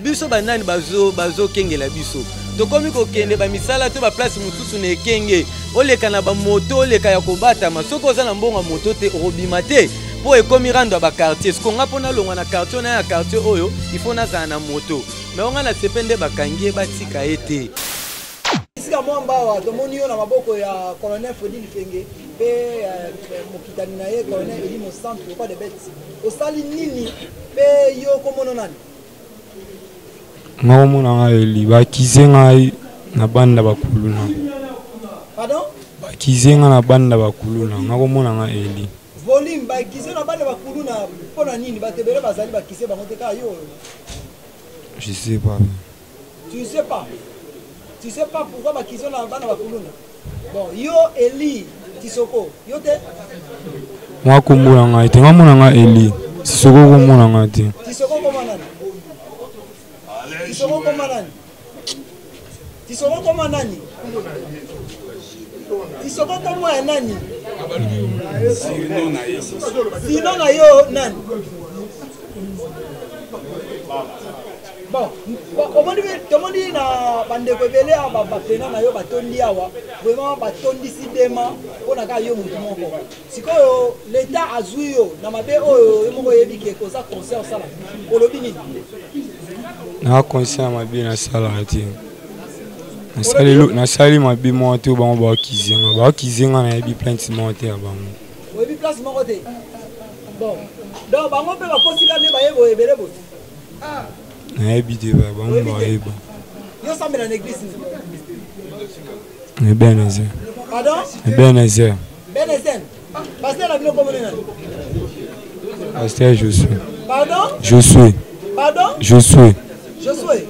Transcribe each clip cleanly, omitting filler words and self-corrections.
biso banani bazo kengela biso tokomi kokende ba misala to ba place mutusu na ekenge oleka na ba moto oleka ya kobatama soko oza na mbongo moto te obima te po ekomi rando ba quartier siko nga pona longwa na quartier na ya quartier oyo ifo na za na moto mais onga na sepende bakangie batika ete sika mwamba wa tomoni yo na maboko ya colonel Fredil Kenge pe mokitani na ye colonel Elimo Centre pas de bêtes osali nini pe yo komono nani ngomona ngaeli bakizenga na banda bakuluna pardon bakizenga na banda bakuluna ngomona ngaeli volume bakizenga na banda bakuluna pona nini batebele bazali bakise bango te ka yo je sais pas tu sais pas pourquoi bakizenga na banda bakuluna bon yo Eli Tisoko yo te moi komona ngai te ngomona ngaeli Sisoko komona ngai te Tisoko komona nani Tisoko koma nani? Tisoko koma nani? Tisoko koma nani? Sino na yo nani? Bon, tomoni na bande kwebele aba pena na yo batondi awa, vraiment batondi sidema pona ka yo mutu moko. Sikoyo l'état azui yo na mabe oyo moko yebi ke koza concert sala. Olobi nini? Na concert mabe na sala ati. Na sali mabe mo te ba ba kizenga na yebi plainte mo te abango. Yebi place mo te. Bon. Donc bango pe ba kosika ne ba yebo ebele bo. Ah. Na habité baba on va eba. Yo sambe na l'église. Ebenezer. Pardon? Ebenezer. Ebenezer. Pasteur la ville comment nani? Pasteur Josué. Pardon? Josué. Pardon? Josué. Josué.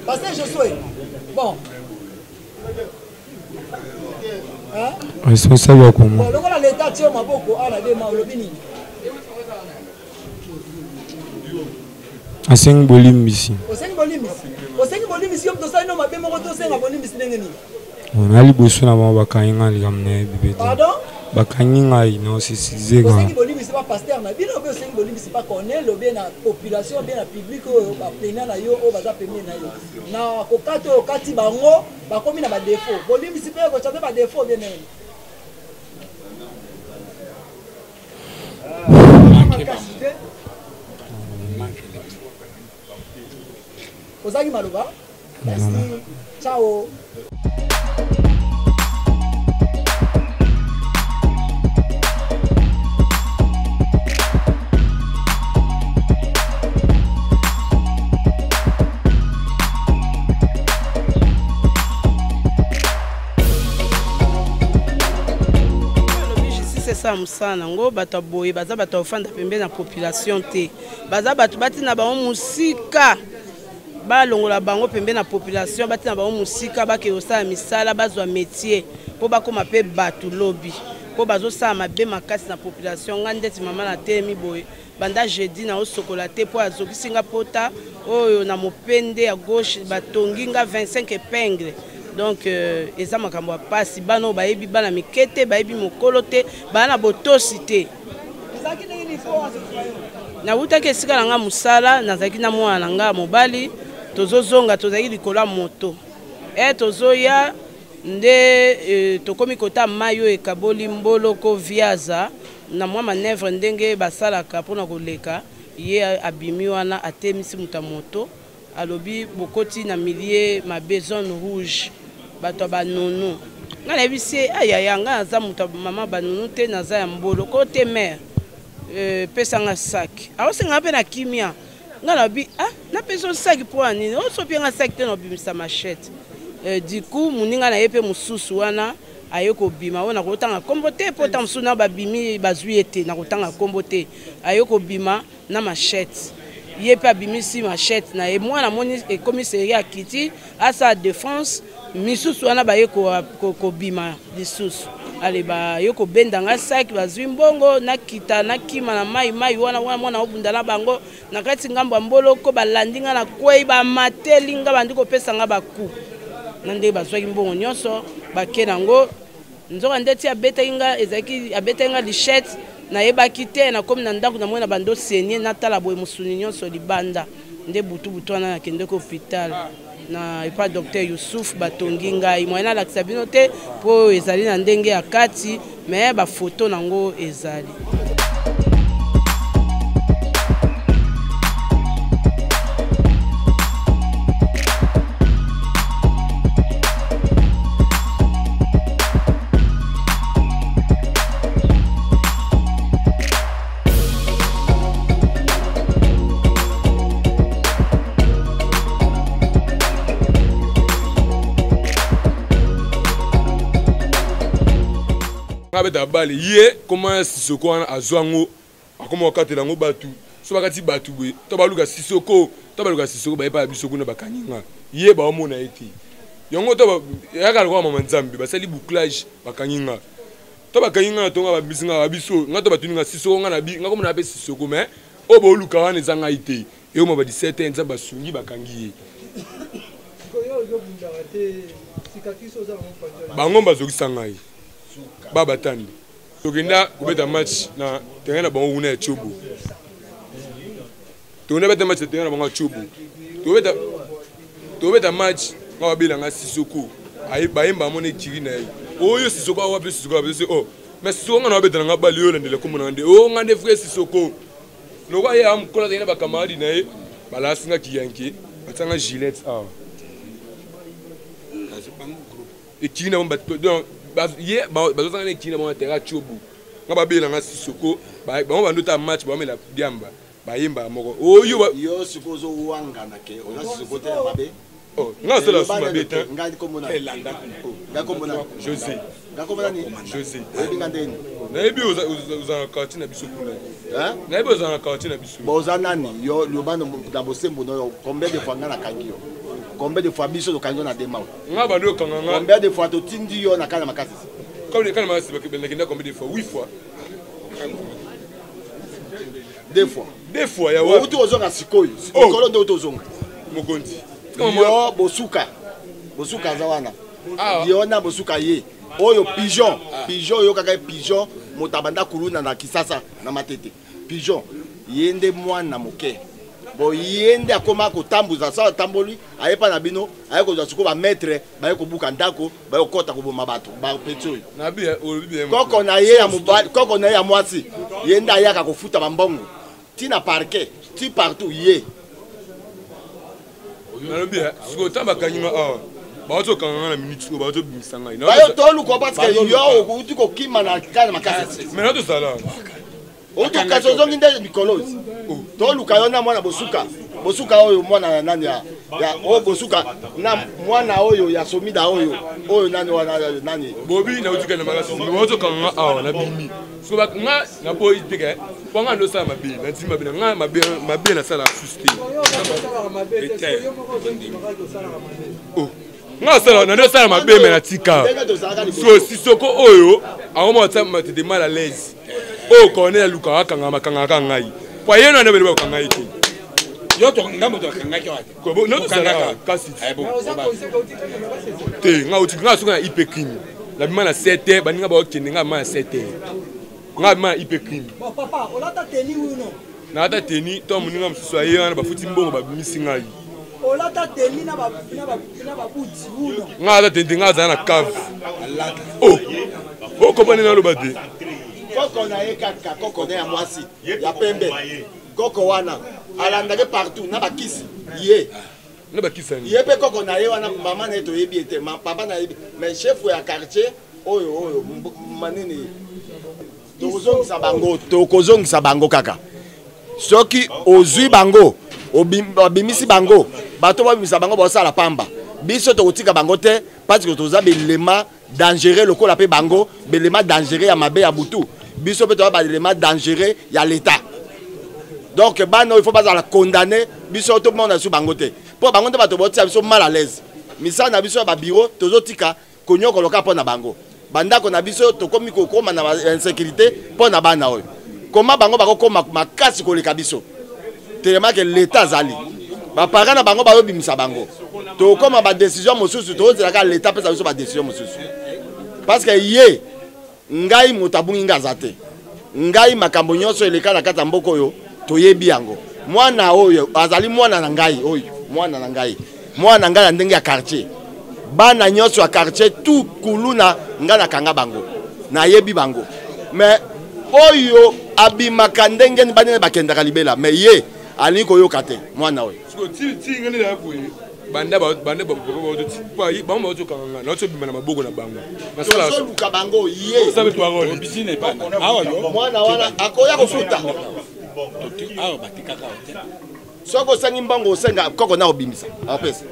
Pasteur Josué. Bon. Hein? Responsable comment? Bon, le voilà l'état tio maboko ala de ma olobini. Aseng bolimbisi. Oseng bolimbisi. Oseng bolimbisi yom to sai no mabe moko to senga bolimbisi ndenge ni. On a liboso na ba kanyinga likamne bibete. Pardon? Bakanyinga ino sisizega. Oseng bolimbisi pas pasteur na bino be oseng bolimbisi pas connaît lo bien na population bien na public o ba plena na yo o baza pemie na yo. Na kokato okati bango bakomi na ba défaut. Bolimbisi pe ko chate ba défaut bien nene. Ozaki Maluba. Merci. Ciao. C'est ça musana ngo bato boye baza bato ofanda pembe na population te baza bato batina ba musika balongola bango pembe na population batina ba musika bake osala misala bazwa métier po bakoma pe bato lobby po bazo sala mabe makasi na population ngandeti mama na temi boye banda jeudi na osokola te po azokisinga pota oyo na mopende ya gauche batonginga 25 épingles. Donc eza makambo ya pasi bano bayebi bana mikete bayebi mokolo te bana botosi te na wutaki esika na nga musala nazalaki na mwana na nga mobali tozozonga tozalaki likolo ya moto tozoya nde tokomi kota mai oyo ekaboli mboloko viaza na mwa manevre ndenge basalaka mpona koleka ye abimi wana atemisi muta moto alobi bokoti na milie mabe zone rouge bato banunu nga na bisi ayaya nga naza muta mama banunu te naza ya mbolo kote mère pesa nga sac aosenga pe na kimia nga na bi na pesa sac pour nini osopi nga sac te no bimisa machette du coup muninga na yepe mususu wana ayoko bima wana kotanga kombo te pota musuna babimi bazwi ete na kotanga kombo te ayoko bima na machette yepe abimisi machette na e mwana moni e commissariat akiti asa défense misusu wana bayeko kobima lisusu ale bayoko benda nga sac bazwi mbongo na kita na kima na mai wana mwana obunda na bango na kati ngambo mboloko balandinga na kwei ba matelinga bandiko pesa nga baku nande bazwaki mbongo nyonso bakena ngo nzoka ndeti abetenga ezaki abetenga lichette na yebaki te na komi na ndako na mwana bando senye na tala boye musuni nyonso libanda nde butu wana nakende ko hôpital na epa docteur Youssouf batongi ngai moyen alakisa bino te po ezali na ndenge ya kati mais bafoto nango ezali. Ngabeta bali ye comment Sissoko azwango akoma wakatela ngo batu so bakati batu bwe to baluka Sissoko ba epa bisoko na bakanyinga ye ba omona eti yongo to yakala kwa mama Nzambe basali bouclage bakanyinga to bakanyinga to nga babisinga babiso nga to batuninga Sissoko nga na bi nga komona pe Sissoko mais o ba oluka wana zanga ite e o mabadi 7 ans basungi bakangi bango bazokisa ngai baba tandi tokenda kubeta match na terrain na bango una ya Chobo tokenda beta match na terrain na bango ya Chobo tobeta match nga babela nga Sissoko bayemba mona ekiri na ye oyo Sissoko awape Sissoko ape oh mais Sissoko nga na babeta nga bali yo landela komona nde oh nga nde frère Sissoko noko ye amkola tena bakamadi na ye balasinga kiyanke batanga Gillette ekiri na donc ye bazozanga nekina ba terrain Chobo nga babela nga Sissoko ba bandota match ba mela diamba bayemba moko oyo yo sikozo wanga na ke ona Sissoko te mabe oh nga sala suma beta nga komona elanda nga komona José nga komona ni José ebinga ndeni na ebi uzana kati na biso kuna na ebi uzana kati na biso boza nani yo lobano na bosembo no combien de fois nga na kangi yo combien de fois biso to kangi na dema nga bando kanga nga combien de fois to tindi yo na kana makasi comme les kana makasi bakenda combien de fois 8 fois 2 fois ya wa utu ozonga sikoyo sikolo ndo utozonga mokonzi yo bosuka za wana yo na bosuka ye oyo pigeon yo kaka pigeon motabanda kuluna na Kisasa na Matete pigeon yende mwana moke bo yende akoma kotambuza sa tamboli ayepa na bino ayeko za suko ba maître bayeko buka ndako bayeko kota koboma bato ba petso na bien koko na ye ya mobali koko na ye ya mwasi yende ayaka kofuta bambongo tina parquet ti partout ye na bien suko tamba kanyima bato kanga na minute ko bato bimisanga ina bayo toluko parce que yo uti ko kima na kana makasi mais nato sala uti kazozongi nde mikolozi toluka yo na mwana bosuka oyo mwana nani ya o bosuka na mwana oyo ya somida oyo nani wana nani bobi na utika na magasi bato kanga na bimi so ba nga na boy teke ponga ndo sala mabe na ntima bina nga mabe na sala suste nga sala na ndo sala mabe me na tika so Sissoko oyo awoma tsama te de mal à l'aise o kone luka wakanga makanga ngai kwa yeno na bele bakanga ite yo to ngambo to kanga ki wate ko bo no sala kasi te nga uti nga suka na IP crime la bima na 7 baninga ba okende nga ma 7 nga ma IP crime papa olata teni uno na ata teni to muninga msusu aye wana bafuti mbongo babimisi ngai olata teni na ba buti uno nga ata teni nga za na cave oh kopane na lobate koko na ye kaka koko na ya mwasi ya pembe koko wana alandake partout na bakisi ye na bakisani ye pe koko na ye wana mama na ye toyebi ete papa na yebi mais chef ya quartier oyo manini tokozongisa bango kaka soki ozwi bango obimisi bango bato babimisa bango bosala pamba biso tokotika bango te parce que toza belema dangereux lokola pe bango belema dangereux ya mabe ya butu biso pe toza belema dangereux ya l'état donc bano il faut pas la condamner biso to mona su bango te po bango te bato botia biso mal à l'aise misala na biso ba bureau tozotika konyoko loka po na bango bandako na biso tokomi kokoma na insécurité po na bana oyo koma bango bakokoma makasi koleka biso tellement que l'état zali ba parents na bango bayobimisa bango tokoma ba décision mosusu tozelaka l'état pesa biso ba décision mosusu parce que ye ngai motabungi ngazate ngai makambo nyonso eleka na kata mboko yo toyebi yango mwana oyo azali mwana na ngai oyo mwana na ngai na ndenge ya quartier bana nyonso ya quartier tout kuluna nga na kanga bango na yebi bango mais oyo abimaka ndenge banene bakendaka libela mais ye ali koyoka te mwana oyo banda bazokanga nazobima na maboko na bango nazoluka bango ye mwana wana akoya kofuta soki osengi mbango osenga koko na obimisa apesa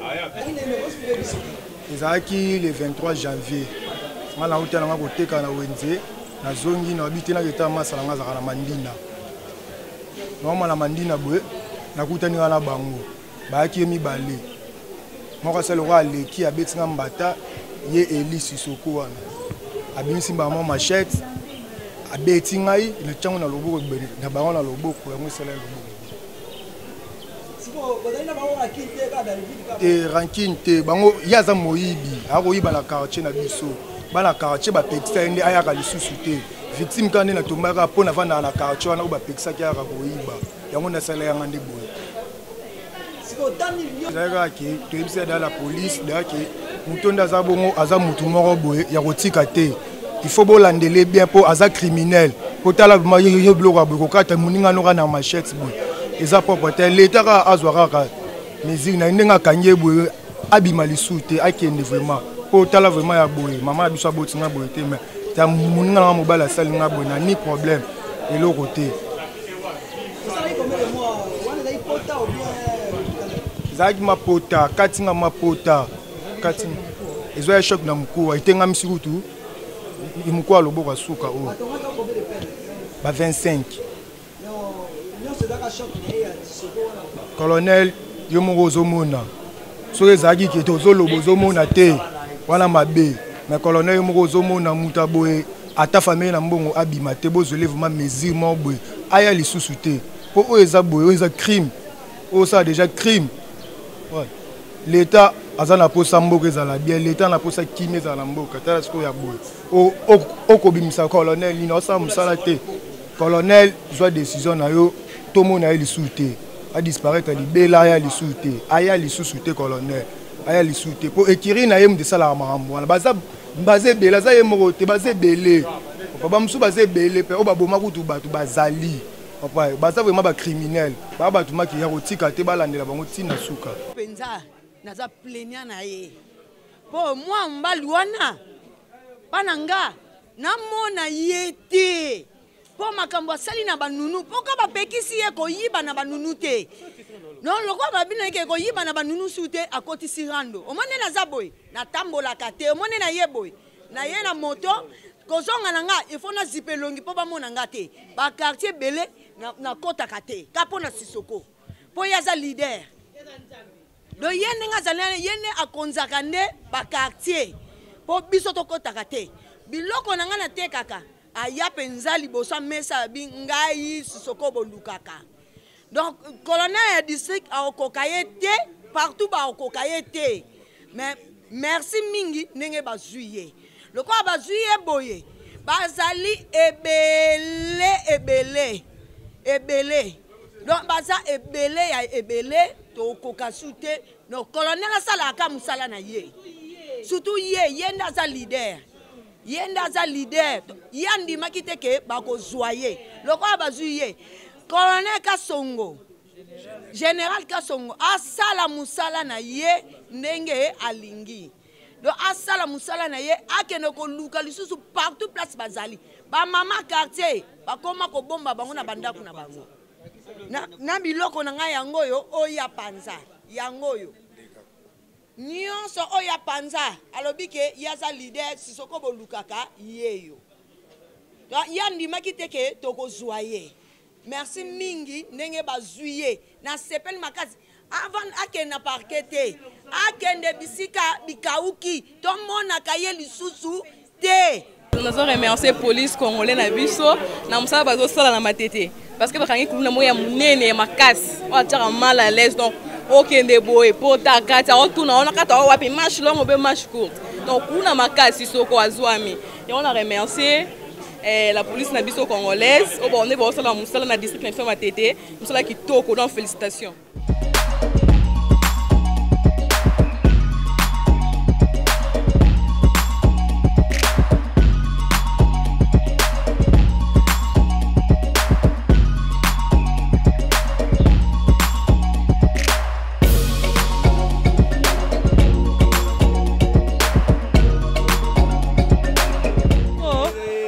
ezalaki le 23 janvier nga nauta nanga koteka na wenze nazongi na babite naketa masala nga azaka na mandina naoma na mandina boye nakutani nga na bango bayaki ye mibale moko asali lokwa aleki abeti nga mbata ye Eli Sisoko wana abimisi bango machete abeti ngai letango na loboko ebele na bango na loboko yango esala loboko te rankine te bango ye aza moyibi akoyiba na quartier na biso bana quartier bapekisa ye nde ayaka lisusu te victime kaka nde natombaka mpo navandaka na quartier wana oyo bapekisaki ayaka koyiba yango nasala yanga nde boye ezalaka ke toyebisi ya la police dake moto nde aza bongo aza motu moko boye ya kotika te il faut bolandele bien mpo aza criminel mpo tala yo biloko ya boye kokata moninga noka na machete boye eza propre te leta kaka azwa kaka mesure na ndenge akangi ye boye abima lisu te akende vraiment mpo tala vraiment ya boye mama na biso abotinga boye te mais ta moninga nanga mobali asalinga boye na ni problème eloko te ezalaki mapota katinga mapota katinga ezwa ya shok na mokuwa etengami sikutu mokuwa loboko asuka oyo ba 25 colonel yo moko ozomona soki ezalaki ke tozoloba ozomona te wana mabe mais colonel yo moko ozomona muta boye ata famille na mbongo abima te bozwele vraiment mesure moko boye aya lisusu te mpo oyo eza boye oyo eza crime oyo osala déjà crime l'état aza na posa mboka ezala bien l'état na posa kimi ezala na mboka tala sikoyo ya boye okobimisa colonel nini osala mosala te colonel zwa décision na yo tomona ye lisusu te adisparaître libela aya lisusu te aya lisusu te colonel aya lisusu te mpo ekiri na ye moto esalaka makambo wana baza ebele aza ye moko te baza ebele bamosusu baza ebele mpe oyo baboma kutu bato bazali baza vraiment bacriminel baa bato maki ya kotika te balandela bango ntina suka mpenza naza plenia na ye mpo mwa mobali wana bana nga namona ye te mpo makambo asali na banunu mpoka bapekisi ye koyiba na banunu te non lokwa babina yeke koyiba na banunu su te akotisi rando omone naza boye natambolaka te omone na ye boye na ye na moto kozonga na nga ifo na zipe longi mpo bamona nga te bakartier ebele nakotaka te ka mpo na Sisoko mpo ye aza leader do ye ndenge azali ye nde akonzaka nde bakartier mpo biso tokotaka te biloko na nga natekaka aya mpenza liboso mesa bi ngai Sisoko bolukaka donc colonel ya district aokoka ye te partout baokoka ye te mais merci mingi ndenge bazwi ye lokola bazwi ye boye bazali ebele donc baza ebele ya ebele tokoka su te no colonel asalaka mosala na ye surtout ye nde aza leader ye nde aza leader ye andimaki te ke bakozwa ye lokola bazwi ye colonel Kasongo général Kasongo asala mosala na ye ndenge alingi donc asala mosala na ye akende koluka lisusu partout place bazali bamama quartier bakoma kobomba bango na bandako na bango na biloko na ngai yango oyo oya panza yango oyo nyonso oya panza alobi ke yaza leader Sisoko bolukaka yeyo donc yandimaki te ke tokozwa ye merci mingi ndenge bazwi ye na sepel makasi avant akende na parquet te akende bisika bikauki tomonaka ye lisusu te. Nous avons remercié la police congolaise na biso na musala bazosala na matete parce que bakangi kuna moya munene makasi on tira mal à l'aise donc okende boye pota kata otuna ona kata wapi match longo be match court donc kuna makasi Sisoko azwami et on a remercié la police na biso congolaise o bon on est bon ça la musala na district na femme tété musala qui toko donc félicitations.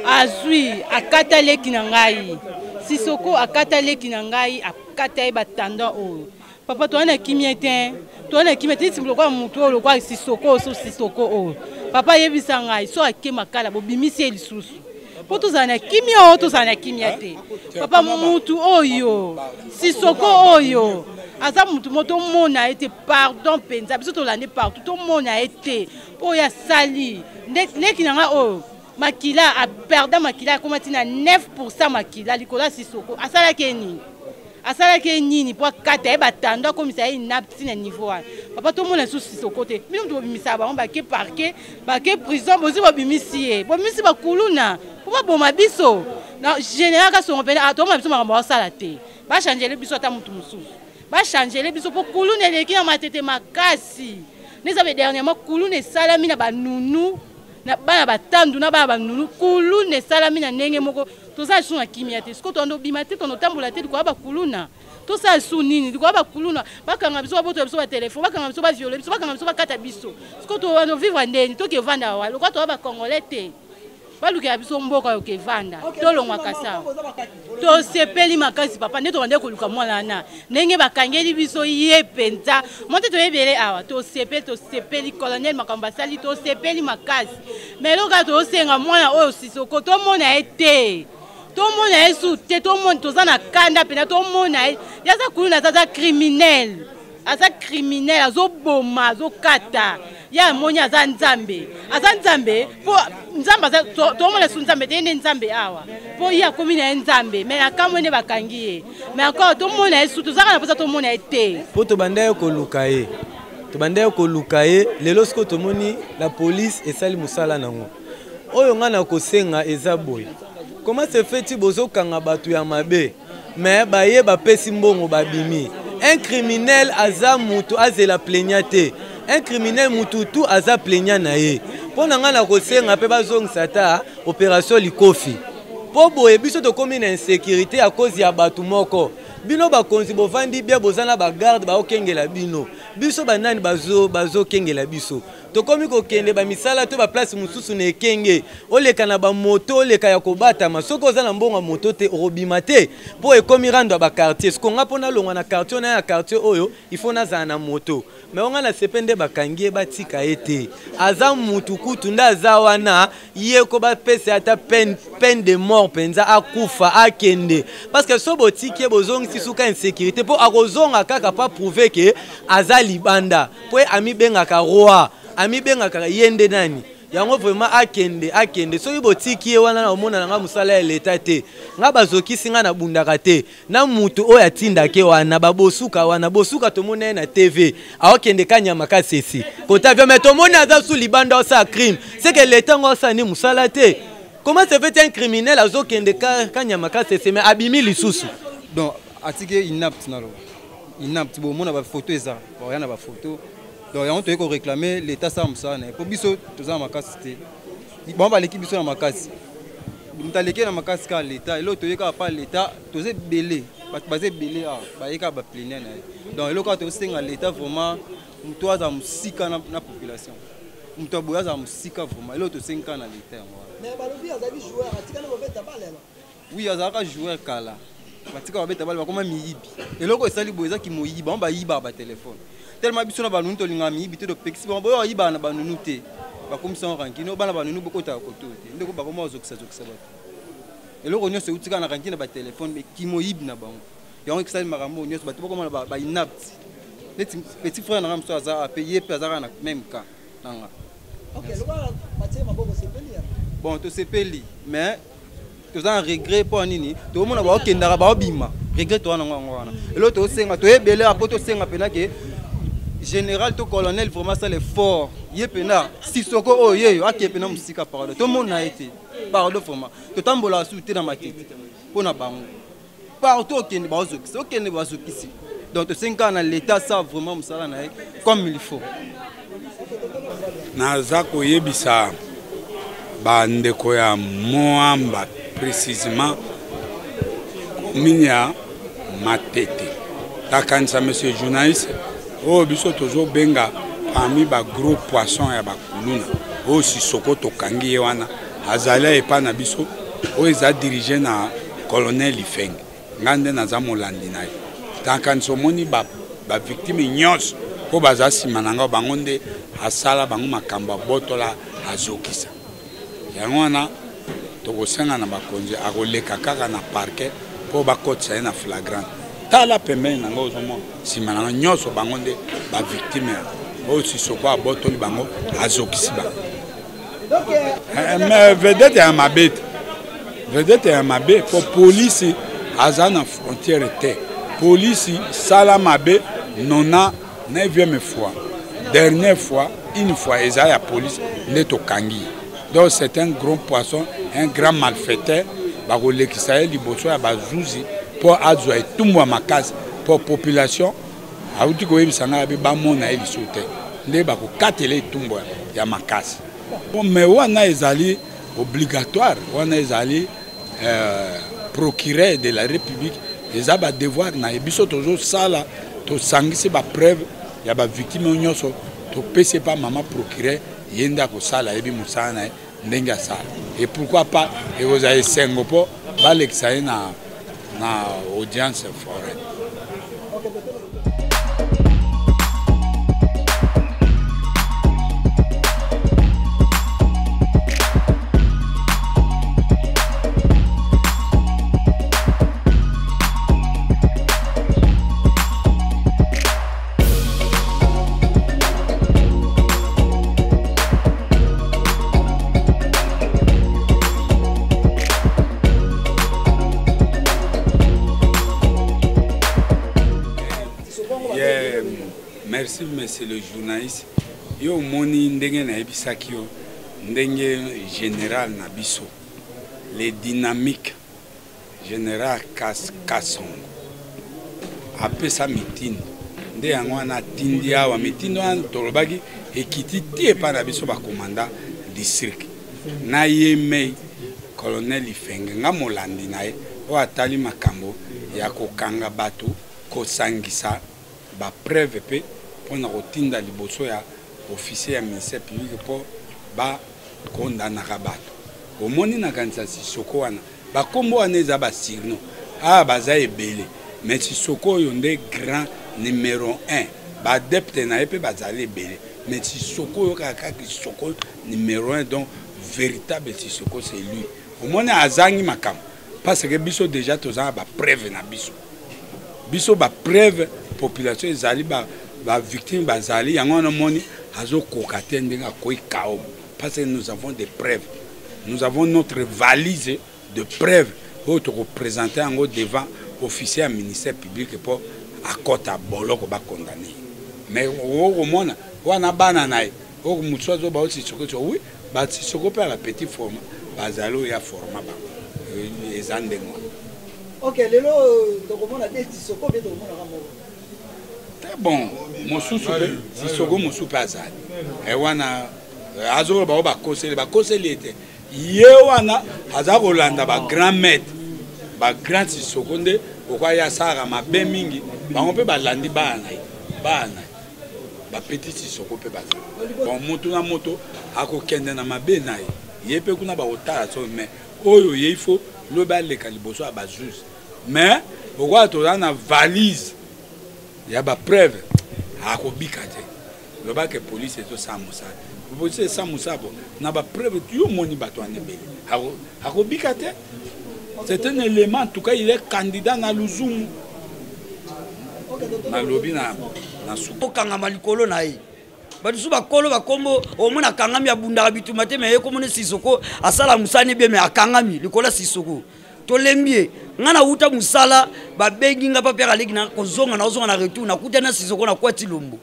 Azui akata leki na ngai Sissoko akata leki na ngai akata batanda oyo papa to ana kimete simbolo kwa mutu oyo kwa Sissoko oyo papa yebisa ngai so akema kala bobimisi elisusu po tozana kimia tozana kimia te papa mutu oyo Sissoko oyo aza mutu moto mona ete pardon penza biso tolande partout to mona ete po ya sali leki na ngai oyo makila a perdu makila comme tina 9% makila likola Sissoko asala ke nini po kata batando comme ça inapti na niveau papa tout monde sous Sissoko te mimi to bimisa ba on ba ke parquet ba ke prison bozi ba bimisi ba kuluna po ba boma biso na général ka so pena to ma biso ma sala te ba changer le biso ta mutu mususu ba changer le biso po kuluna leki na matete makasi neza be dernièrement kuluna sala mina ba nunu na bana batandu na bana banunu kuluna salami na ndenge moko toza su na kimia te siko tondo bimate tondo tambola te ko ba kuluna to sa su nini ko ba kuluna bakanga biso boto biso ba telefone bakanga biso ba violer biso bakanga biso ba kata biso siko to ndo vivre ndeni to ke vanda wa lo ko to ba congolais te baluka biso mboka yo ke vanda to longwa kasa to sepeli makasi papa ndeto bande ko luka mwana na ndenge bakangeli biso ye penza monte to yebele awa to sepeli colonel makamba sali to sepeli makasi meloka to senga mwana oyo Sissoko to mona ete to mona esu te to mona to zana kanda pena to mona ya za kuluna za criminel aza criminel azoboma azokata ya monya aza nzambe po nzamba to mona su nzambe te nzambe awa po ya komi na nzambe mais na kamwene bakangi ye mais encore to mona esu to zaka na posa to mona ete po to bandaye ko luka ye lelo siko to moni la police esali musala nango oyo nga na kosenga eza boy comment se fait-il bozokanga batu ya mabe mais baye bapesi mbongo babimi. Un criminel aza mutu azela plaignate. Un criminel mutu tout aza plaignant na ye. Po nanga na kosenga pe bazongisa ta opération likofi. Po boye biso to komi na insécurité à cause ya batu moko. Bino bakonzi bovandi bia bozana ba garde ba okengela bino. Biso banani bazo kengela biso. To komi ko kende ba misala to ba place mususu na ekenge. Oleka na ba moto oleka ya kobata masoko za na mbonga moto te orobima te. Po ekomi rando ba quartier. Sko nga pona longwa na quartier na ya quartier oyo ifo na za na moto. Me onga na sepende bakangie batika ete. Aza mutu kutu nda za wana ye ko ba pese ata peine de mort penza akufa akende. Parce que so botiki bozongi sisuka insécurité po akozonga kaka pa prouver que aza libanda. Po ami bengaka roi. Ami bengaka yende nani yango vraiment akende soki botiki ye wana na omona nanga musala ya leta te nga bazokisi nga na bundaka te na mutu oyo atindake wana babosuka wana bosuka tomona na TV aokende kanyama kasesi kotavio mais tomona aza su libanda osa crime c'est que leta ngo osa ni musala te. Comment se fait un criminel azokende kanyama kasesi mais abimi lisusu donc atike inapte nalo inapte bomona ba photo eza yana ba photo. Donc, on a réclamé l'État Samsa. Pour biso, tous en makasi. Bon, bah l'équipe biso en makasi. Nous avons l'équipe en makasi car l'État. Et l'autre, il pas l'État. Tous est belé. Basé belé ah. Bah il y a pas plaigner. Donc, l'autre quand on l'État vraiment, nous doit avoir musika na population. Nous doit avoir musika vraiment. Et l'autre 5 ans na l'État. Mais balobi azali joueur. Atika na bobeta balle là. Oui, azaka joueur kala. Batika bobeta balle ba comme miyibi. Et l'autre sali boza ki moyiba, on ba yiba ba téléphone. Tellement biso na banunu to lingami bito do pexi bon boyo yiba na banunu te ba comme ça rankino bana banunu bokota koto te ndeko ba comme ozokisa ba eloko nyose utika na rankina ba téléphone mais kimo yib na bango yango kisali makambo nyose ba to comme ba inapt petit frère na ramso aza payer pe azara na même cas nanga. OK le ba batie maboko sepeli bon to sepeli mais to za regret pour nini to mona ba okendaka ba obima regret to wana ngwana elo to senga to ebele apoto senga pena ke général to colonel vraiment ça l'effort ye pena Sissoko oyo ake pena musika pardon to mona été pardon vraiment to tambola souté dans ma tête pona bango partout okende bazokisi donc 5 ans dans l'état ça vraiment musala na comme il faut naza koyebisa bandeko ya Moamba précisément commune ya Matete takanisa monsieur journaliste oyo biso tozobenga parmi bagros poisson ya bakuluna oyo Sissoko tokangi ye wana azali epa na biso oyo eza dirige na colonel Ifenge nga nde naza molandi na ye takanisa omoni bavictime nyonso po baza nsima na nga bango nde asala bango makambo abotola azokisa yango wana tokosenga na bakonzi akoleka kaka na parquet po bakotisa ye na flagrant tala pembeni na nga ozomona nsima na nga nyonso bango nde bavictime oyo Sissoko abotoli bango azokisi bango mais vedete ya mabe te vedete ya mabe po polisi aza na frontière te polisi sala mabe 99e fois dernière fois une fois eza ya police nde tokangi donc c'est un gros poisson un grand malfaiteur bakolekisa ye liboso ya bazuzi po azwa etumbu ya makasi po population auti koyebisa nga yabe bamona ye liso te nde bakokatela etumbu ya makasi mais wana ezali obligatoire wana ezali procureur de la république eza badevoir na ye biso tozosala tosangisi bapreuve ya bavictime nyonso topesi pa mama procureur ye nde akosala yebi mosala na ye ndenge asala et pourquoi pas ekozala esengo mpo balekisa ye na audience foraine. Merci, monsieur le journaliste. Yo moni ndenge na ebisaki yo ndenge général na biso les dynamiques général Kasongo apesa mitini nde yango wana tindi awa mitini wana tolobaki ekiti tie pa na biso bakomanda district na ye mei colonel Ifenge nga molandi na ye oyo atali makambo ya kokanga bato kosangisa bapreuve pe mpona kotinda liboso ya officier ya ministère public mpo bakondanaka bato omoni nakanisa Sissoko wana bakombo wana eza basigno baza ebele mais Sissoko oyo nde grand numéro 1 baadepte na ye mpe bazali ebele mais Sissoko oyo kaka Sissoko numéro 1 donc véritable Sissoko c'est lui omoni azangi makambo parce que biso déjà tozala bapreuve na biso bapreuve population ezali victime bazali yango na moni azokoka te ndenge akoyi kao parce que nous avons des preuves nous avons notre valise de preuves oyo tokoprésente yango devant officier ya ministère public po akota boloko bakondane mais okomona wana bana na ye oyo mosusu azoba oyo Sissoko oui Sissoko mpe ala petit format bazali oyo ya format bango eza ndenge wana ok lelo tokomona te Sissoko mpe tokomonaka moko bon mosusu pe Sissoko mosusu pe azali wana azoloba oyo bakoseli ete ye wana aza kolanda bagrand maître bagrand Sissoko nde okoya asalaka mabe mingi bango mpe balandi bana na ye bapeti Sissoko mpe bazali bon moto na moto akokende na mabe na ye ye mpe kuna bakotala so mais oyo ye ifo lobi aleka liboso ya bajuge mais okoya toza na valise ya bapreuve akobika te lobaka polisi ezosala mosala polisi esala mosala po na bapreuve yo moni bato wana ebele akobika te c'est un élément en tout cas il est candidat na luzumu nalobi na okangama likolo na ye batusu bakolo bakombo omona akangami abundaka bituma te me ye komona Sissoko asala mosala ne bien me akangami likolo Sissoko tolembi nga na uta musala babengi nga papier aleki na kozonga na ozonga na retour na kutana Sissoko na kwati lombo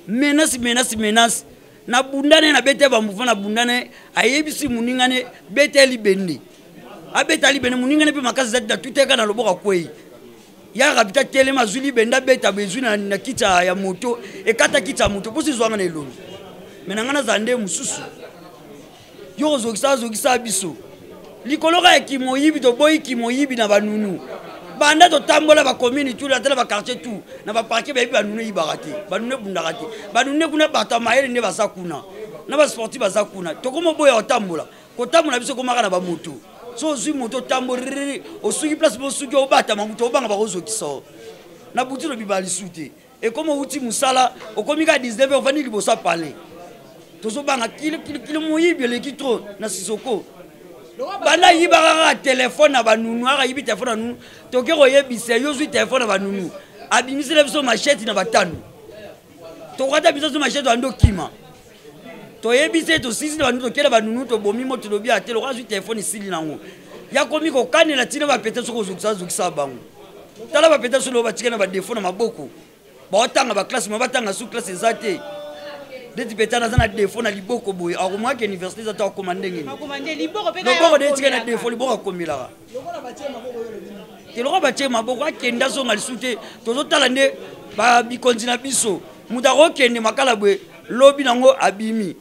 menace na bundane na bete ba mouvement na bundane ayebisi muningane bete libende abeta libende muningane pe makasi zati da tuteka na loboka kwei ya rabita telema zuli benda beta bezwi na kita ya moto ekata kita ya moto posi zwanga na elongi menangana zande mususu yo zokisa biso likoloka ya kimoyibi to boyi kimoyibi na banunu banda to tambola ba commune tout la tele ba quartier tout na ba parquet ba banunu ibarate banunu bundakate banunu kuna bata maele ne basakuna na ba sportif basakuna to komo boya otambola ko tambola biso komaka na ba moto so zui moto tamboriri osuki place bo suki obata mamuto obanga ba kozokisa na butilo bibali sute e komo uti musala okomika 19 ovani libosa parler tozo banga kilo moyibi le kitro na Sisoko bana yibaka telefone na banunu aka yibi telefone na nunu toke koyebisa yo zwi telefone na banunu abimisele biso machete na batanu tokata biso zo machete ando kima toyebise to sisi na banunu tokela banunu to bomi moto lobi atelo ka zwi telefone sili nango ya komi ko kanela tina ba pete soko zukisa bango tala ba pete solo ba tikena ba defo na maboko ba otanga ba classe ma batanga su classe ezate deti petana zana defo na liboko boye akomwa ke université za ta komande ngini akomande liboko pe liboko de tikena defo liboko komila teloko batie maboko akenda so ngalisute tozo tala nde ba bikonzi na biso muta okende makala bwe lobi nango abimi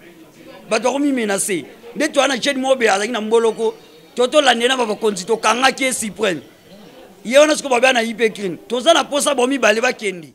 bato komi menacé nde to ana cheni mobe azaki na mboloko toto landena ba bakonzi to kanga ke supreme yona siko ba na ipe green toza na posa bomi bale ba kendi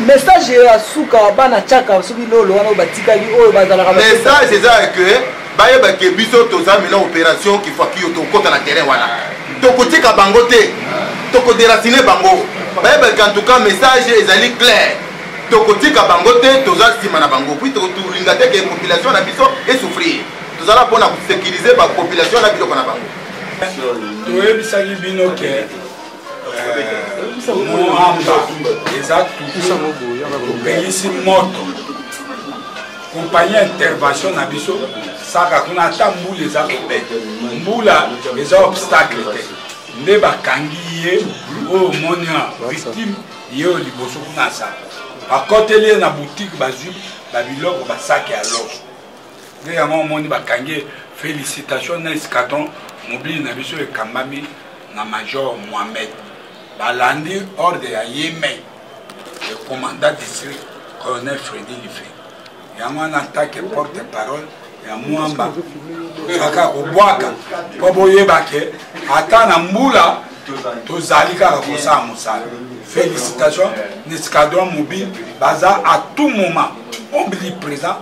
message ya suka bana chaka soki lolo wana batikali oyo bazalaka message eza que bayebake biso toza mina opération kifaki yo tokota na terrain wana tokotika bango te tokodéracine bango bayebake en tout cas message ezali clair tokotika bango te toza nsima na bango puis tolinga te ke population na biso esouffrir tozala mpona kosécuriser bapopulation na biloko na bango toyebisaki bino ke moamba eza topelisi moto kompagnie intervention na biso saka kuna ata mbula eza kobeta mbula eza obstacle te nde bakangi ye oyo omoni victime ye oyo liboso kuna saka bakoteli ye na boutique bazwi babiloko basake ya loso nde yango omoni bakangi félicitation na escadron mobile na biso ekambami na major Mohamed balandi ordre ya Yémen le commandant district colonel Freddy Life yango wana atake porte parole ya mwamba kaka kobwaka po boyebake ata na mbula tozali kaka kosala mosala félicitation na escadron mobile baza à tout moment omniprésent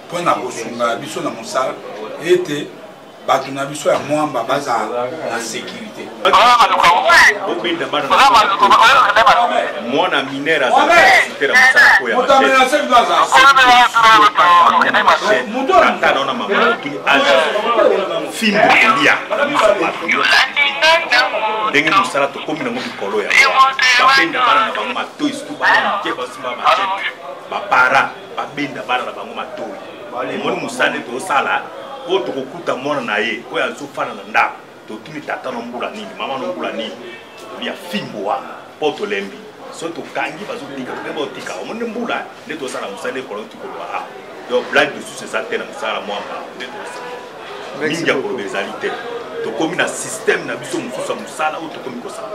mpona kosunga biso na mosala ete bato na biso ya mwamba bazala na sécurité mwana minere azalakasitera mosala koya ata naona mamatuni fimbo kolia ndenge mosala tokomi nango mikolo ya babenda bana na bango matoi surtout bana mike basimba machete bapara babenda bana na bango matoi omoni mosala nde tozosala oyo tokokuta mwana na ye oyo azofana na ndako totuni tata na mbula nini mama na mbula nini ya fimbo wana mpo tolembi so tokangi bazotika toke baotika omoni mbula nde tozosala mosala nde kolongi tikoloba a donc blague de sus eza te na mosala mwamba nde tozosala mingi ya koloba ezali te tokomi na systeme na biso mosusu ya mosala oyo tokomi kosala